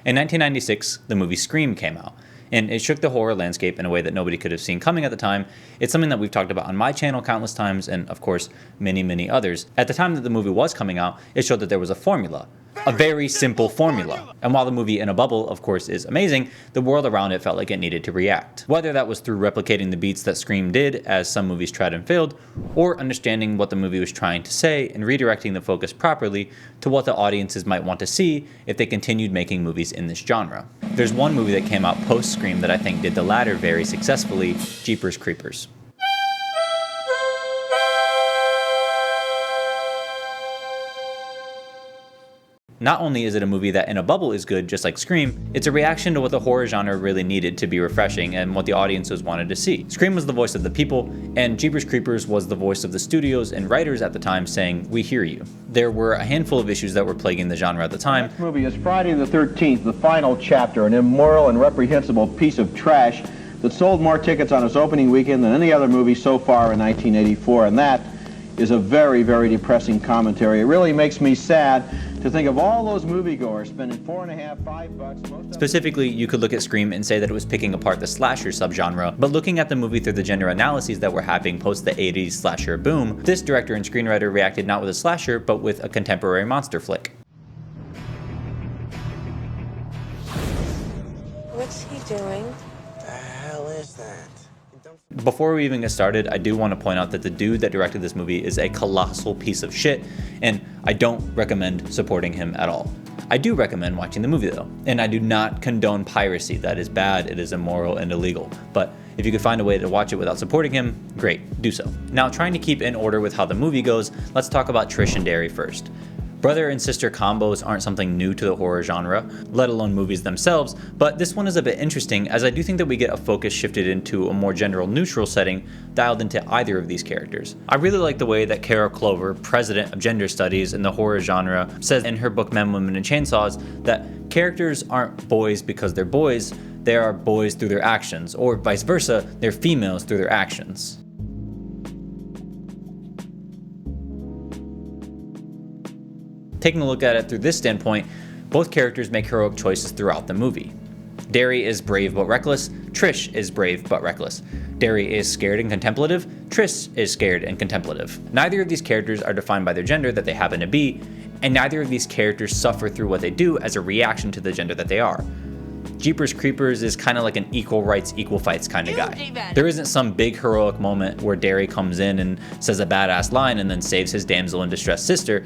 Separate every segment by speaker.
Speaker 1: In 1996, the movie Scream came out, and it shook the horror landscape in a way that nobody could have seen coming at the time. It's something that we've talked about on my channel countless times, and of course, many, many others. At the time that the movie was coming out, it showed that there was a formula. A very simple formula. And while the movie In a Bubble, of course, is amazing, the world around it felt like it needed to react. Whether that was through replicating the beats that Scream did, as some movies tried and failed, or understanding what the movie was trying to say and redirecting the focus properly to what the audiences might want to see if they continued making movies in this genre. There's one movie that came out post-Scream that I think did the latter very successfully, Jeepers Creepers. Not only is it a movie that in a bubble is good, just like Scream, it's a reaction to what the horror genre really needed to be refreshing and what the audiences wanted to see. Scream was the voice of the people, and Jeepers Creepers was the voice of the studios and writers at the time saying, "We hear you." There were a handful of issues that were plaguing the genre at the time.
Speaker 2: This movie is Friday the 13th, the final chapter, an immoral and reprehensible piece of trash that sold more tickets on its opening weekend than any other movie so far in 1984, and that is a very, very depressing commentary. It really makes me sad to think of all those moviegoers spending $4.50, $5.
Speaker 1: Specifically, you could look at Scream and say that it was picking apart the slasher subgenre, but looking at the movie through the gender analyses that were happening post the 80s slasher boom, this director and screenwriter reacted not with a slasher, but with a contemporary monster flick.
Speaker 3: What's he doing?
Speaker 4: The hell is that?
Speaker 1: Before we even get started, I do want to point out that the dude that directed this movie is a colossal piece of shit, and I don't recommend supporting him at all. I do recommend watching the movie though, and I do not condone piracy. That is bad, it is immoral and illegal. But if you could find a way to watch it without supporting him, great, do so. Now, trying to keep in order with how the movie goes, let's talk about Trish and Derry first. Brother and sister combos aren't something new to the horror genre, let alone movies themselves, but this one is a bit interesting as I do think that we get a focus shifted into a more general neutral setting dialed into either of these characters. I really like the way that Carol Clover, president of gender studies in the horror genre, says in her book Men, Women, and Chainsaws that characters aren't boys because they're boys, they are boys through their actions, or vice versa, they're females through their actions. Taking a look at it through this standpoint, both characters make heroic choices throughout the movie. Derry is brave but reckless, Trish is brave but reckless. Derry is scared and contemplative, Trish is scared and contemplative. Neither of these characters are defined by their gender that they happen to be, and neither of these characters suffer through what they do as a reaction to the gender that they are. Jeepers Creepers is kind of like an equal rights, equal fights kind of guy. There isn't some big heroic moment where Derry comes in and says a badass line and then saves his damsel in distress sister.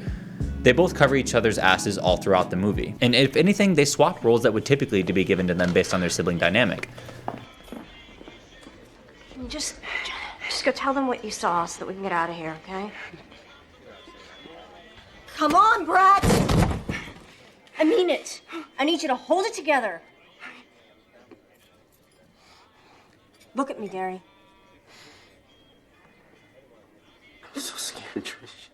Speaker 1: They both cover each other's asses all throughout the movie. And if anything, they swap roles that would typically be given to them based on their sibling dynamic.
Speaker 5: Can you just go tell them what you saw so that we can get out of here, okay? Come on, Brat! I mean it. I need you to hold it together. Look at me, Derry.
Speaker 4: I'm so scared, Trish.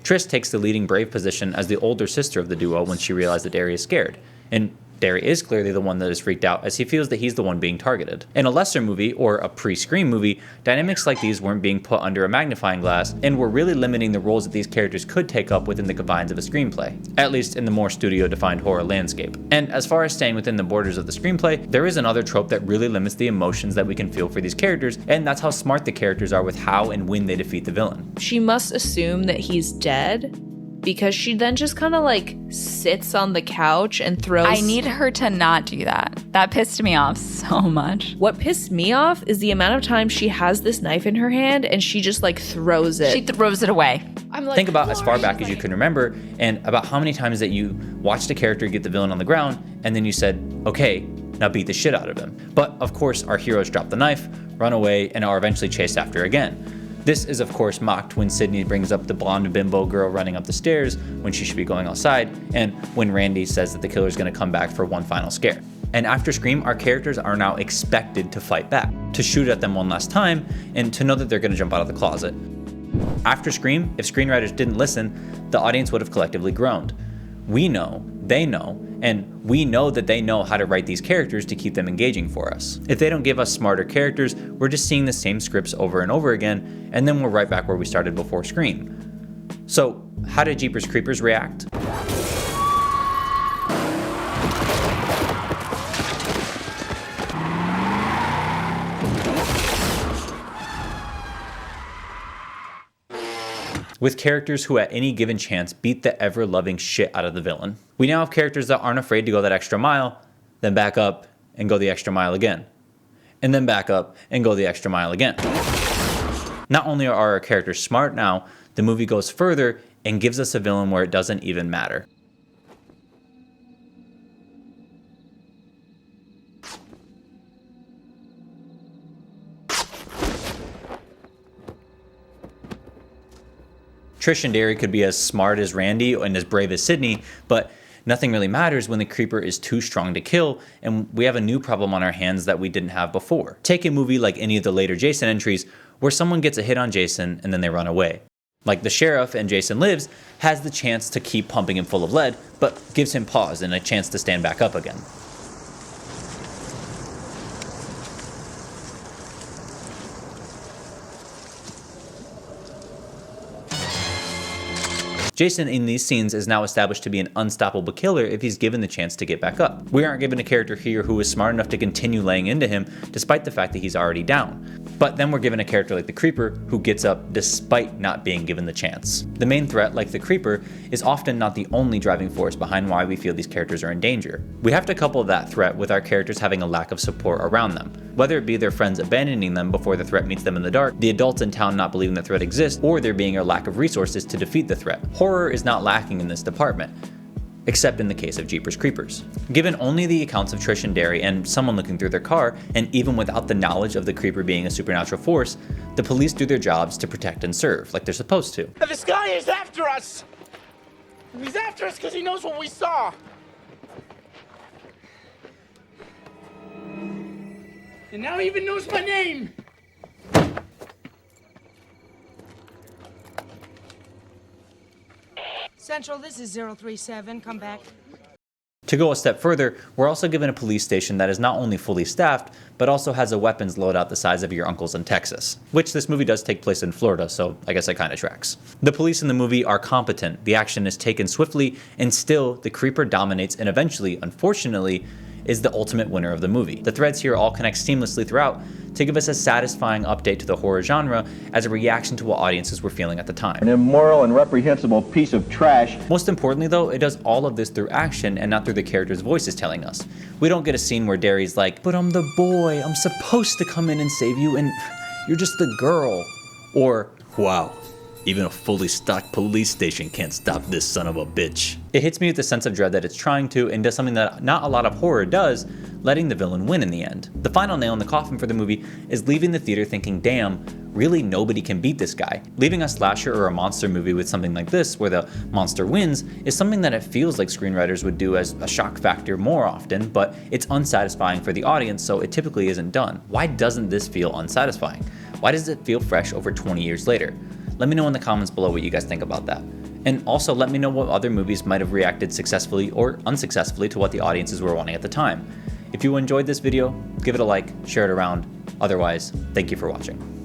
Speaker 1: Trish takes the leading brave position as the older sister of the duo when she realizes that Derry is scared. And Derry is clearly the one that is freaked out as he feels that he's the one being targeted. In a lesser movie, or a pre-Scream movie, dynamics like these weren't being put under a magnifying glass and were really limiting the roles that these characters could take up within the confines of a screenplay, at least in the more studio-defined horror landscape. And as far as staying within the borders of the screenplay, there is another trope that really limits the emotions that we can feel for these characters, and that's how smart the characters are with how and when they defeat the villain.
Speaker 6: She must assume that he's dead, because she then just kind of like sits on the couch and throws...
Speaker 7: I need her to not do that. That pissed me off so much.
Speaker 6: What pissed me off is the amount of time she has this knife in her hand and she just like throws it.
Speaker 7: She throws it away.
Speaker 6: I'm like,
Speaker 1: think about as far back as you can remember and about how many times that you watched a character get the villain on the ground and then you said, okay, now beat the shit out of him. But of course our heroes drop the knife, run away, and are eventually chased after again. This is of course mocked when Sydney brings up the blonde bimbo girl running up the stairs when she should be going outside, and when Randy says that the killer is going to come back for one final scare. And after Scream, our characters are now expected to fight back, to shoot at them one last time, and to know that they're going to jump out of the closet. After Scream, if screenwriters didn't listen, the audience would have collectively groaned. We know, they know, and we know that they know how to write these characters to keep them engaging for us. If they don't give us smarter characters, we're just seeing the same scripts over and over again, and then we're right back where we started before Scream. So, how did Jeepers Creepers react? with characters who at any given chance beat the ever-loving shit out of the villain. We now have characters that aren't afraid to go that extra mile, then back up and go the extra mile again. And then back up and go the extra mile again. Not only are our characters smart now, the movie goes further and gives us a villain where it doesn't even matter. Trish and Derry could be as smart as Randy and as brave as Sydney, but nothing really matters when the creeper is too strong to kill, and we have a new problem on our hands that we didn't have before. Take a movie like any of the later Jason entries, where someone gets a hit on Jason and then they run away. Like The Sheriff in Jason Lives has the chance to keep pumping him full of lead, but gives him pause and a chance to stand back up again. Jason in these scenes is now established to be an unstoppable killer if he's given the chance to get back up. We aren't given a character here who is smart enough to continue laying into him despite the fact that he's already down. But then we're given a character like the Creeper who gets up despite not being given the chance. The main threat, like the Creeper, is often not the only driving force behind why we feel these characters are in danger. We have to couple that threat with our characters having a lack of support around them. Whether it be their friends abandoning them before the threat meets them in the dark, the adults in town not believing the threat exists, or there being a lack of resources to defeat the threat. Horror is not lacking in this department, except in the case of Jeepers Creepers. Given only the accounts of Trish and Derry and someone looking through their car, and even without the knowledge of the Creeper being a supernatural force, the police do their jobs to protect and serve, like they're supposed to.
Speaker 3: This guy is after us! He's after us because he knows what we saw! And now he even knows my name!
Speaker 8: Central, this is 037. Come back.
Speaker 1: To go a step further, we're also given a police station that is not only fully staffed, but also has a weapons loadout the size of your uncle's in Texas. Which this movie does take place in Florida, so I guess that kind of tracks. The police in the movie are competent, the action is taken swiftly, and still, the Creeper dominates and eventually, unfortunately, is the ultimate winner of the movie. The threads here all connect seamlessly throughout to give us a satisfying update to the horror genre as a reaction to what audiences were feeling at the time.
Speaker 2: An immoral and reprehensible piece of trash.
Speaker 1: Most importantly though, it does all of this through action and not through the character's voices telling us. We don't get a scene where Derry's like, "But I'm the boy, I'm supposed to come in and save you and you're just the girl." Or, "Wow, even a fully stocked police station can't stop this son of a bitch." It hits me with the sense of dread that it's trying to, and does something that not a lot of horror does, letting the villain win in the end. The final nail in the coffin for the movie is leaving the theater thinking, damn, really nobody can beat this guy. Leaving a slasher or a monster movie with something like this, where the monster wins, is something that it feels like screenwriters would do as a shock factor more often, but it's unsatisfying for the audience, so it typically isn't done. Why doesn't this feel unsatisfying? Why does it feel fresh over 20 years later? Let me know in the comments below what you guys think about that. And also let me know what other movies might have reacted successfully or unsuccessfully to what the audiences were wanting at the time. If you enjoyed this video, give it a like, share it around. Otherwise, thank you for watching.